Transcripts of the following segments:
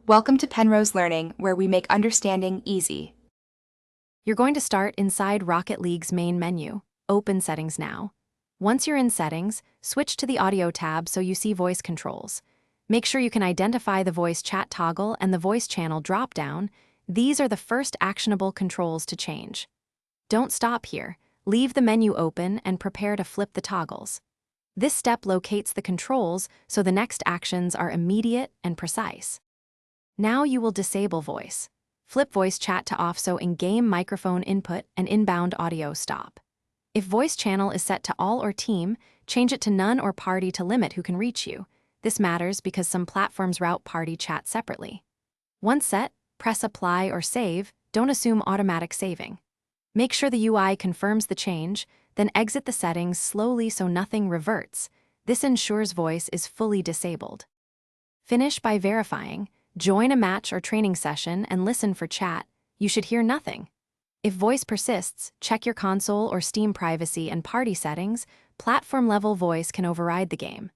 Welcome to Penrose Learning, where we make understanding easy. You're going to start inside Rocket League's main menu. Open Settings now. Once you're in Settings, switch to the Audio tab so you see voice controls. Make sure you can identify the voice chat toggle and the voice channel drop-down. These are the first actionable controls to change. Don't stop here. Leave the menu open and prepare to flip the toggles. This step locates the controls so the next actions are immediate and precise. Now you will disable voice. Flip voice chat to off so in-game microphone input and inbound audio stop. If voice channel is set to all or team, change it to none or party to limit who can reach you. This matters because some platforms route party chat separately. Once set, press apply or save. Don't assume automatic saving. Make sure the UI confirms the change, then exit the settings slowly so nothing reverts. This ensures voice is fully disabled. Finish by verifying. Join a match or training session and listen for chat. You should hear nothing. If voice persists, check your console or Steam privacy and party settings. Platform-level voice can override the game.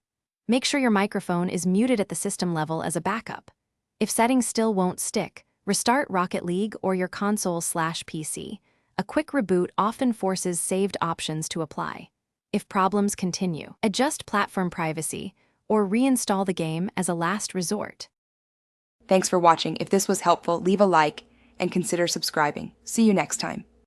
Make sure your microphone is muted at the system level as a backup. If settings still won't stick, restart Rocket League or your console/PC. A quick reboot often forces saved options to apply. If problems continue, adjust platform privacy or reinstall the game as a last resort. Thanks for watching. If this was helpful, leave a like and consider subscribing. See you next time.